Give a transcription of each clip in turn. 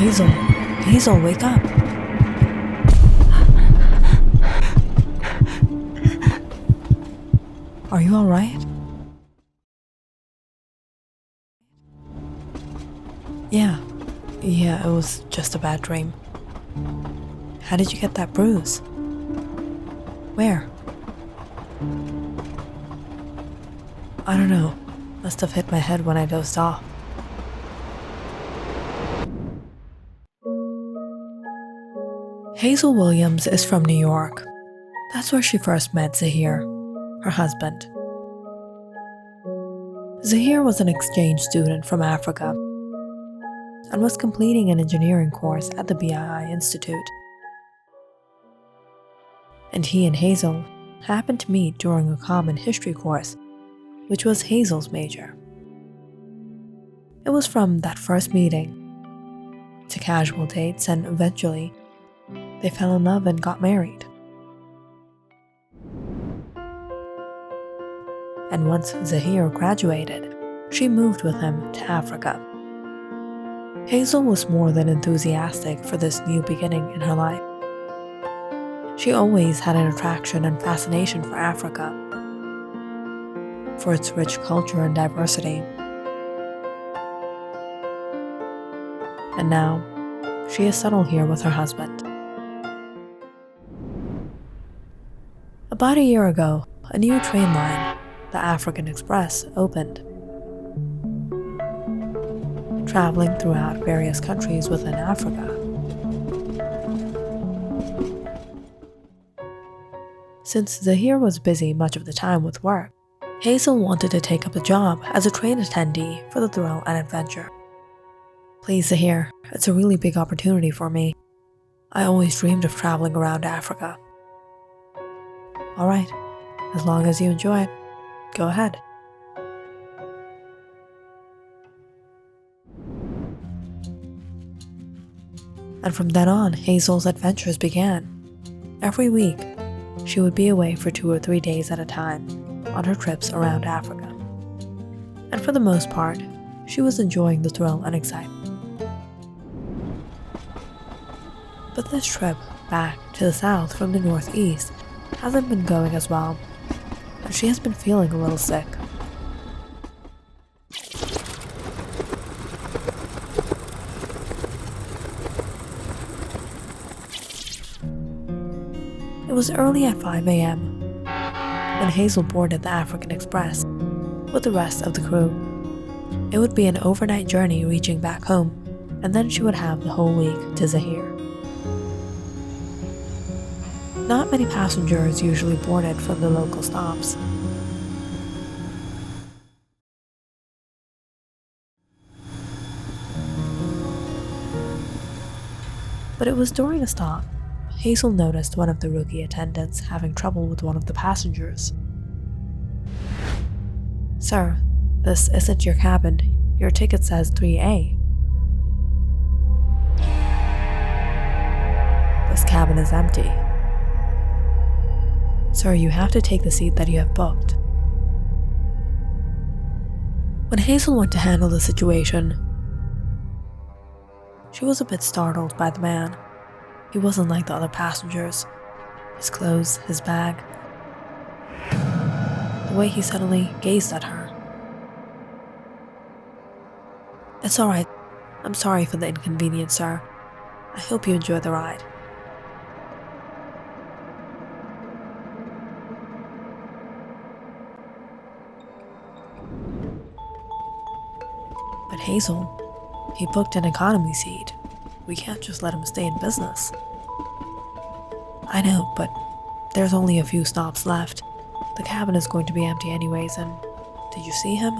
Hazel, Hazel, wake up. Are you alright? Yeah, it was just a bad dream. How did you get that bruise? Where? I don't know. Must have hit my head when I dozed off. Hazel Williams is from New York. That's where she first met Zahir, her husband. Zahir was an exchange student from Africa and was completing an engineering course at the BII Institute. And he and Hazel happened to meet during a common history course, which was Hazel's major. It was from that first meeting to casual dates, and eventually they fell in love and got married. And once Zahir graduated, she moved with him to Africa. Hazel was more than enthusiastic for this new beginning in her life. She always had an attraction and fascination for Africa, for its rich culture and diversity. And now, she is settled here with her husband. About a year ago, a new train line, the African Express, opened, traveling throughout various countries within Africa. Since Zahir was busy much of the time with work, Hazel wanted to take up a job as a train attendee for the thrill and adventure. Please, Zahir, it's a really big opportunity for me. I always dreamed of traveling around Africa. Alright, as long as you enjoy it, go ahead. And from then on, Hazel's adventures began. Every week, she would be away for 2 or 3 days at a time on her trips around Africa. And for the most part, she was enjoying the thrill and excitement. But this trip back to the south from the northeast hasn't been going as well, and she has been feeling a little sick. It was early at 5 a.m. when Hazel boarded the African Express with the rest of the crew. It would be an overnight journey reaching back home, and then she would have the whole week to Zahir. Not many passengers usually boarded from the local stops. But it was during a stop, Hazel noticed one of the rookie attendants having trouble with one of the passengers. "Sir, this isn't your cabin. Your ticket says 3A. This cabin is empty. Sir, you have to take the seat that you have booked." When Hazel went to handle the situation, she was a bit startled by the man. He wasn't like the other passengers. His clothes, his bag, the way he suddenly gazed at her. "It's alright. I'm sorry for the inconvenience, sir. I hope you enjoy the ride." But Hazel, he booked an economy seat. We can't just let him stay in business. "I know, but there's only a few stops left. The cabin is going to be empty anyways, and did you see him?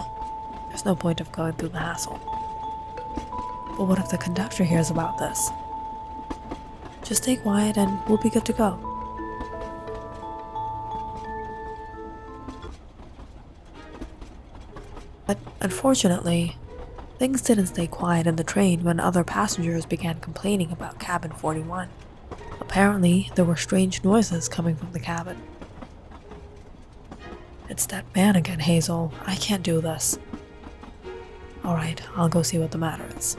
There's no point of going through the hassle." "But what if the conductor hears about this?" "Just stay quiet and we'll be good to go." But unfortunately, things didn't stay quiet in the train when other passengers began complaining about cabin 41. Apparently, there were strange noises coming from the cabin. "It's that man again, Hazel. I can't do this." "Alright, I'll go see what the matter is."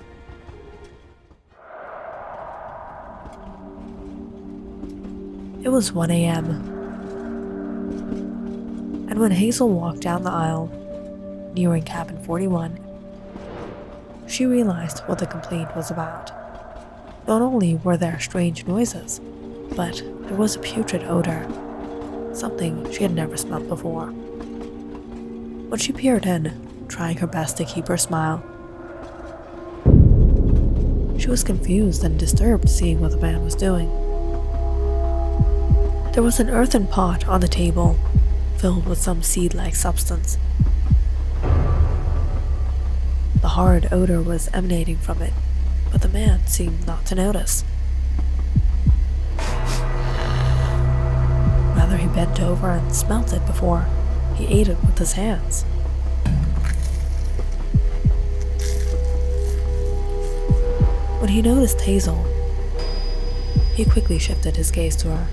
It was 1 a.m. And when Hazel walked down the aisle, nearing cabin 41, she realized what the complaint was about. Not only were there strange noises, but there was a putrid odor, something she had never smelled before. When she peered in, trying her best to keep her smile, she was confused and disturbed seeing what the man was doing. There was an earthen pot on the table, filled with some seed-like substance. The horrid odor was emanating from it, but the man seemed not to notice. Rather, he bent over and smelt it before he ate it with his hands. When he noticed Hazel, he quickly shifted his gaze to her.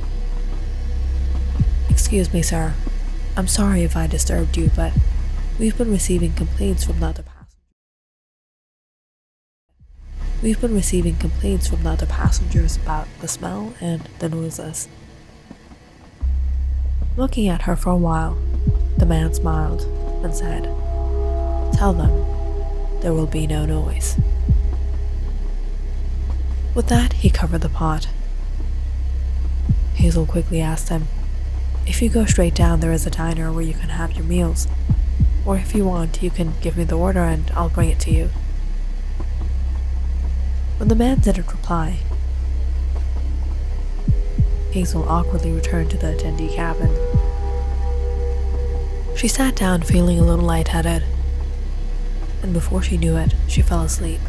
"Excuse me, sir. I'm sorry if I disturbed you, but we've been receiving complaints from the other passengers about the smell and the noises." Looking at her for a while, the man smiled and said, "Tell them there will be no noise." With that, he covered the pot. Hazel quickly asked him, "If you go straight down, there is a diner where you can have your meals. Or if you want, you can give me the order and I'll bring it to you." When the man didn't reply, Hazel awkwardly returned to the attendee cabin. She sat down feeling a little lightheaded, and before she knew it, she fell asleep.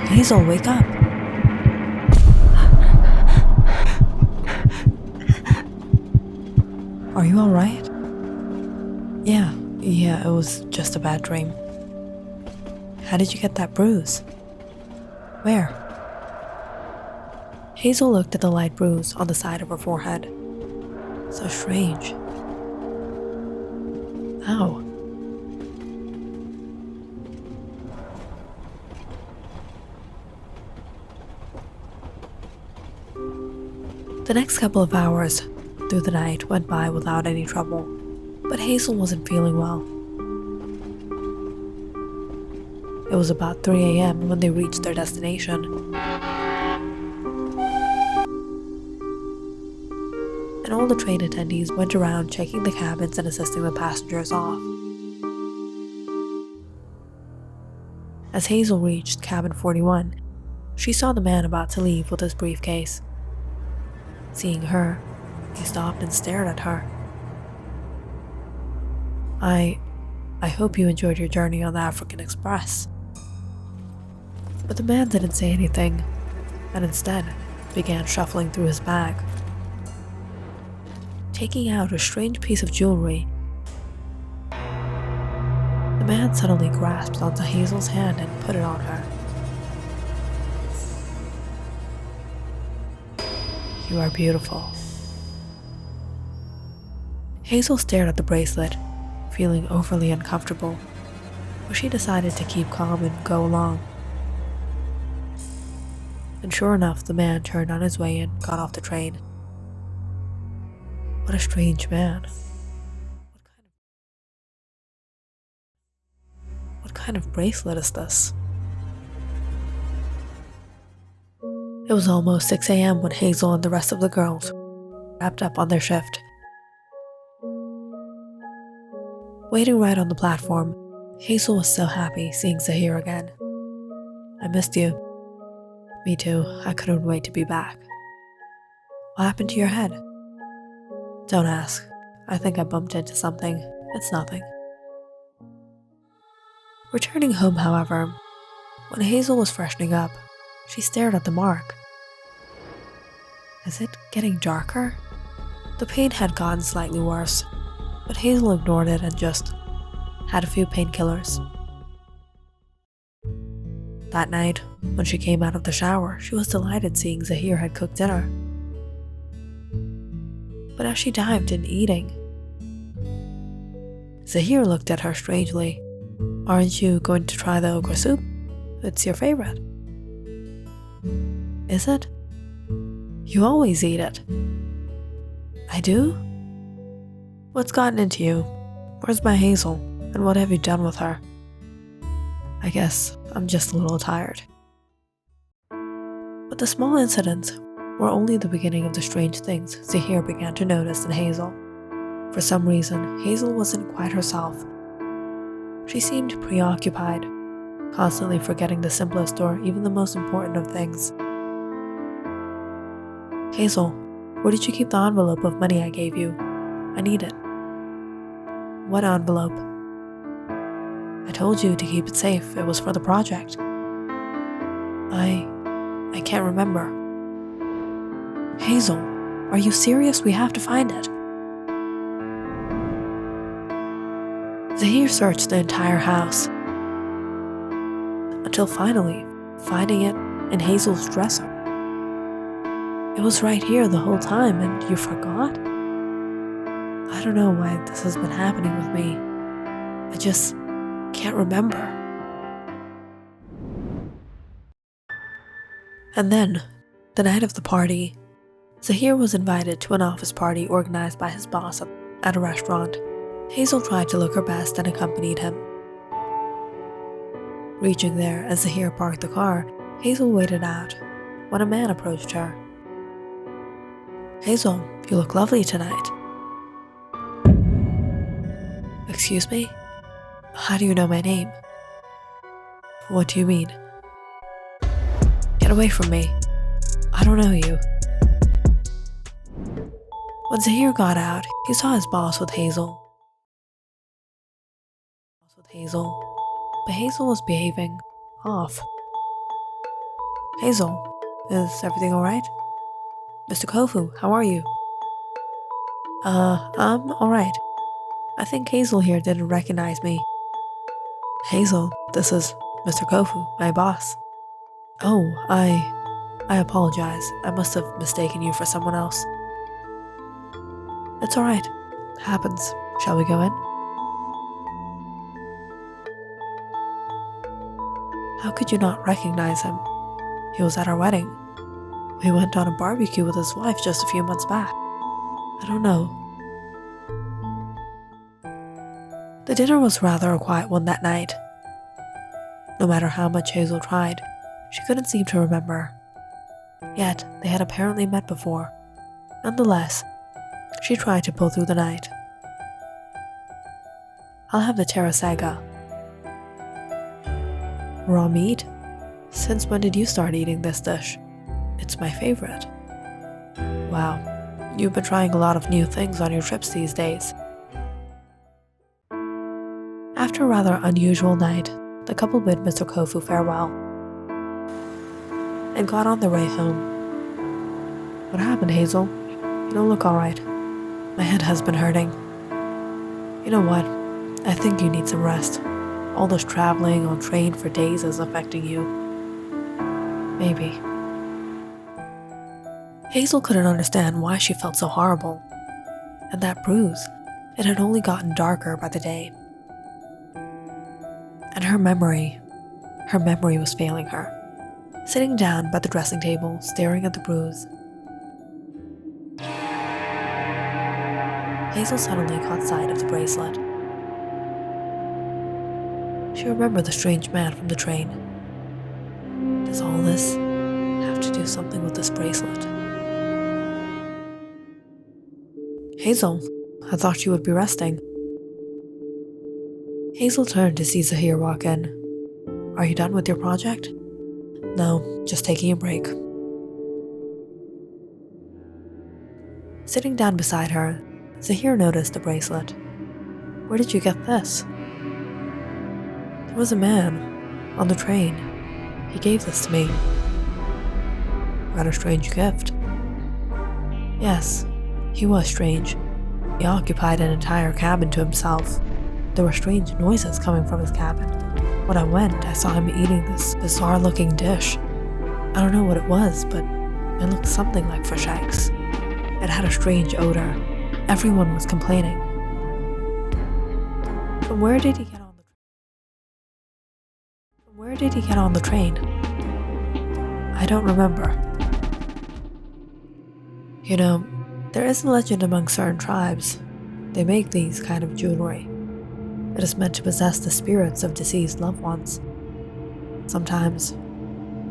Hazel, wake up. Are you alright? Yeah, it was just a bad dream. How did you get that bruise? Where? Hazel looked at the light bruise on the side of her forehead. So strange. Ow. The next couple of hours through the night went by without any trouble, but Hazel wasn't feeling well. It was about 3 a.m. when they reached their destination. And all the train attendees went around checking the cabins and assisting the passengers off. As Hazel reached cabin 41, she saw the man about to leave with his briefcase. Seeing her, he stopped and stared at her. I hope you enjoyed your journey on the African Express." But the man didn't say anything, and instead began shuffling through his bag. Taking out a strange piece of jewelry, the man suddenly grasped onto Hazel's hand and put it on her. "You are beautiful." Hazel stared at the bracelet, feeling overly uncomfortable, but she decided to keep calm and go along. And sure enough, the man turned on his way and got off the train. What a strange man. What kind of bracelet is this? It was almost 6 a.m. when Hazel and the rest of the girls wrapped up on their shift. Waiting right on the platform, Hazel was so happy seeing Zahir again. "I missed you." "Me too. I couldn't wait to be back." "What happened to your head?" "Don't ask. I think I bumped into something. It's nothing." Returning home, however, when Hazel was freshening up, she stared at the mark. Is it getting darker? The pain had gotten slightly worse, but Hazel ignored it and just had a few painkillers. That night, when she came out of the shower, she was delighted seeing Zahir had cooked dinner. But as she dived in eating, Zahir looked at her strangely. "Aren't you going to try the okra soup? It's your favorite." "Is it? You always eat it." "I do? What's gotten into you? Where's my Hazel, and what have you done with her?" "I guess I'm just a little tired." But the small incidents were only the beginning of the strange things Zahir began to notice in Hazel. For some reason, Hazel wasn't quite herself. She seemed preoccupied, constantly forgetting the simplest or even the most important of things. "Hazel, where did you keep the envelope of money I gave you? I need it." "What envelope?" "I told you to keep it safe. It was for the project." I can't remember." "Hazel, are you serious? We have to find it." Zahir searched the entire house, until finally finding it in Hazel's dresser. "It was right here the whole time, and you forgot?" "I don't know why this has been happening with me. I just can't remember." And then, the night of the party, Zahir was invited to an office party organized by his boss at a restaurant. Hazel tried to look her best and accompanied him. Reaching there as Zahir parked the car, Hazel waited out when a man approached her. "Hazel, you look lovely tonight." "Excuse me? How do you know my name?" "What do you mean?" "Get away from me. I don't know you." When Zahir got out, he saw his boss with Hazel. But Hazel was behaving off. "Hazel, is everything alright?" "Mr. Kofu, how are you?" I'm alright. I think Hazel here didn't recognize me." "Hazel, this is Mr. Kofu, my boss." "Oh, I apologize. I must have mistaken you for someone else." "It's alright. Happens. Shall we go in?" "How could you not recognize him? He was at our wedding. We went on a barbecue with his wife just a few months back. I don't know." The dinner was rather a quiet one that night. No matter how much Hazel tried, she couldn't seem to remember. Yet, they had apparently met before. Nonetheless, she tried to pull through the night. "I'll have the terrasaga." "Raw meat? Since when did you start eating this dish?" "It's my favorite." "Wow, you've been trying a lot of new things on your trips these days." After a rather unusual night, the couple bid Mr. Kofu farewell and got on their way home. "What happened, Hazel? You don't look alright." "My head has been hurting." "You know what? I think you need some rest. All this traveling on train for days is affecting you." "Maybe." Hazel couldn't understand why she felt so horrible. And that bruise, it had only gotten darker by the day. And her memory was failing her. Sitting down by the dressing table, staring at the bruise, Hazel suddenly caught sight of the bracelet. She remembered the strange man from the train. Does all this have to do something with this bracelet? "Hazel, I thought you would be resting." Hazel turned to see Zahir walk in. "Are you done with your project?" "No, just taking a break." Sitting down beside her, Zahir noticed the bracelet. "Where did you get this?" "There was a man on the train. He gave this to me." "Rather strange gift." "Yes, he was strange. He occupied an entire cabin to himself. There were strange noises coming from his cabin. When I went, I saw him eating this bizarre-looking dish. I don't know what it was, but it looked something like fish eggs. It had a strange odor. Everyone was complaining. From where did he get on the train? I don't remember. You know, there is a legend among certain tribes. They make these kind of jewelry. It is meant to possess the spirits of deceased loved ones. Sometimes,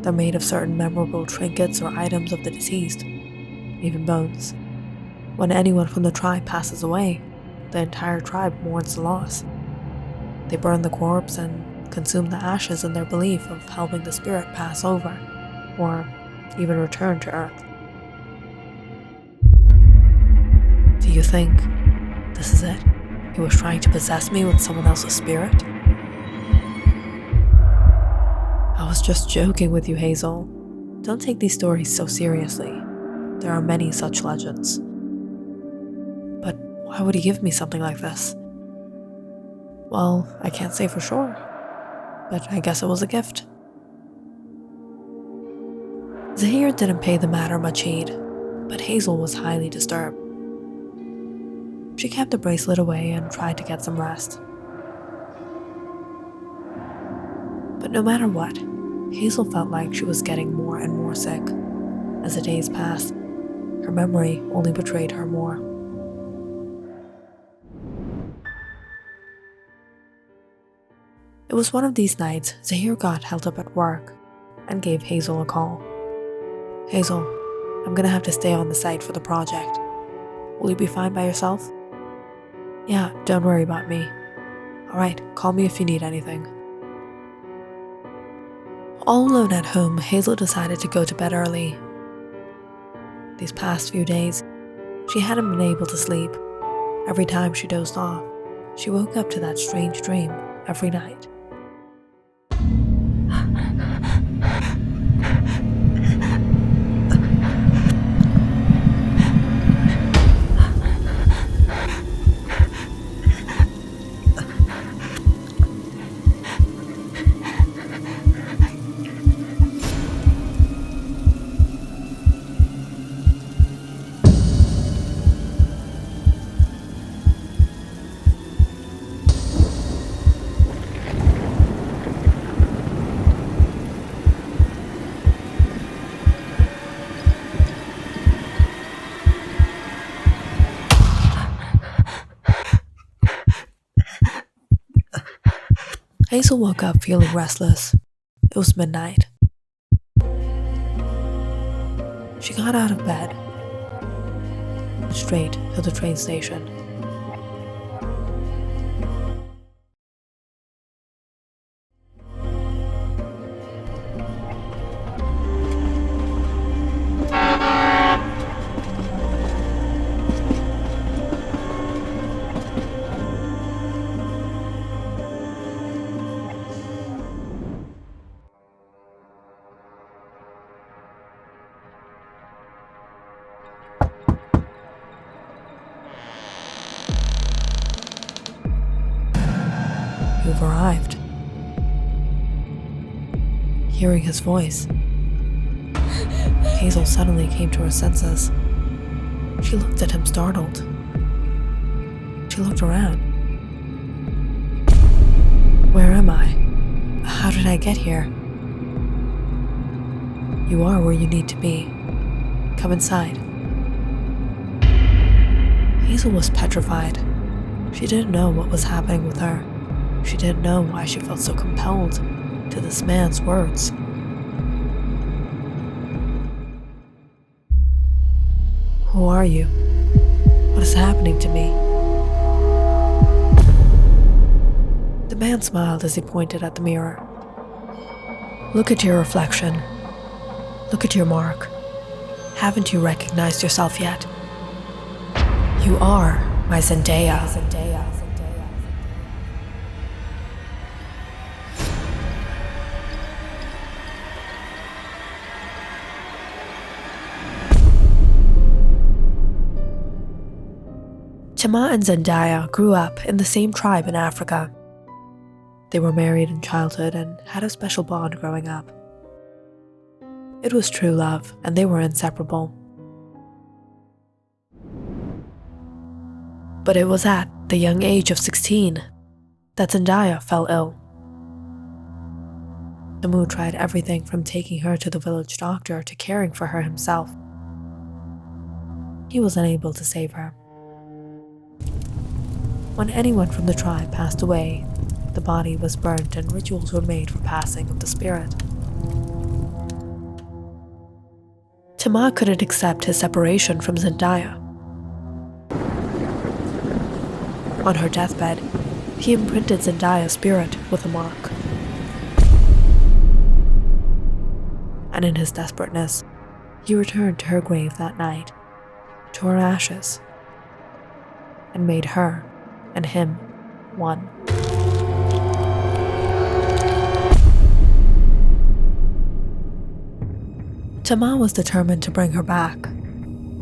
they're made of certain memorable trinkets or items of the deceased, even bones. When anyone from the tribe passes away, the entire tribe mourns the loss. They burn the corpse and consume the ashes in their belief of helping the spirit pass over, or even return to Earth. Do you think this is it? He was trying to possess me with someone else's spirit? I was just joking with you, Hazel. Don't take these stories so seriously. There are many such legends. But why would he give me something like this? Well, I can't say for sure, but I guess it was a gift. Zenaia didn't pay the matter much heed, but Hazel was highly disturbed. She kept the bracelet away and tried to get some rest. But no matter what, Hazel felt like she was getting more and more sick. As the days passed, her memory only betrayed her more. It was one of these nights Zenaia got held up at work and gave Hazel a call. Hazel, I'm gonna have to stay on the site for the project. Will you be fine by yourself? Yeah, don't worry about me. Alright, call me if you need anything. All alone at home, Hazel decided to go to bed early. These past few days, she hadn't been able to sleep. Every time she dozed off, she woke up to that strange dream every night. Hazel woke up feeling restless. It was midnight. She got out of bed, straight to the train station. You've arrived. Hearing his voice, Hazel suddenly came to her senses. She looked at him startled. She looked around. Where am I? How did I get here? You are where you need to be. Come inside. Hazel was petrified. She didn't know what was happening with her. She didn't know why she felt so compelled to this man's words. Who are you? What is happening to me? The man smiled as he pointed at the mirror. Look at your reflection. Look at your mark. Haven't you recognized yourself yet? You are my Zenaia. Chama and Zenaia grew up in the same tribe in Africa. They were married in childhood and had a special bond growing up. It was true love, and they were inseparable. But it was at the young age of 16 that Zenaia fell ill. Tamu tried everything from taking her to the village doctor to caring for her himself. He was unable to save her. When anyone from the tribe passed away, the body was burnt and rituals were made for passing of the spirit. Tamu couldn't accept his separation from Zenaia. On her deathbed, he imprinted Zenaia's spirit with a mark. And in his desperateness, he returned to her grave that night, to her ashes, and made her and him one. Tamu was determined to bring her back.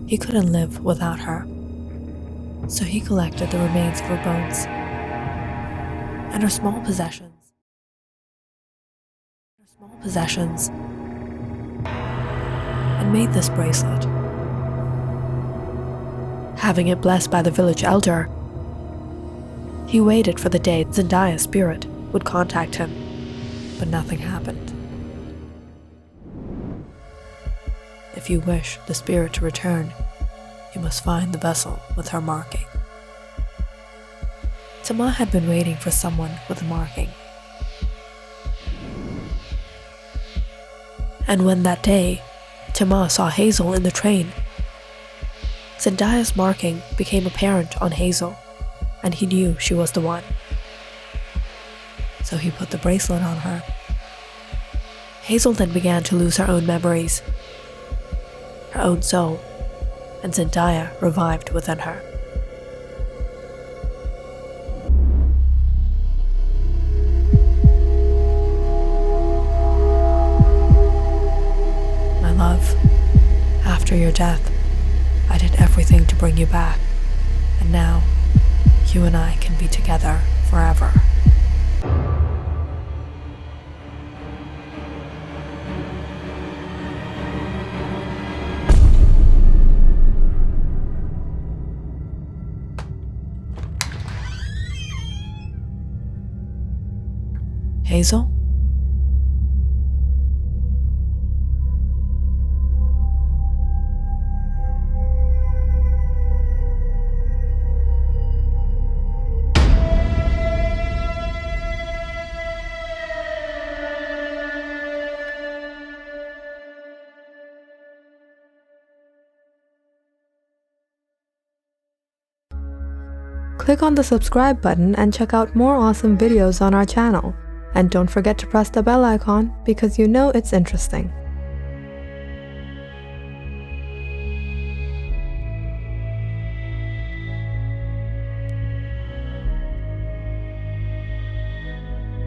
He couldn't live without her. So he collected the remains of her bones and her small possessions. And made this bracelet. Having it blessed by the village elder, he waited for the day Zenaia's spirit would contact him, but nothing happened. If you wish the spirit to return, you must find the vessel with her marking. Tamu had been waiting for someone with a marking. And when that day, Tamu saw Hazel in the train, Zenaia's marking became apparent on Hazel, and he knew she was the one. So he put the bracelet on her. Hazel then began to lose her own memories, her own soul, and Zenaia revived within her. My love, after your death, I did everything to bring you back, and now you and I can be together forever. Hazel? Click on the subscribe button and check out more awesome videos on our channel. And don't forget to press the bell icon because you know it's interesting.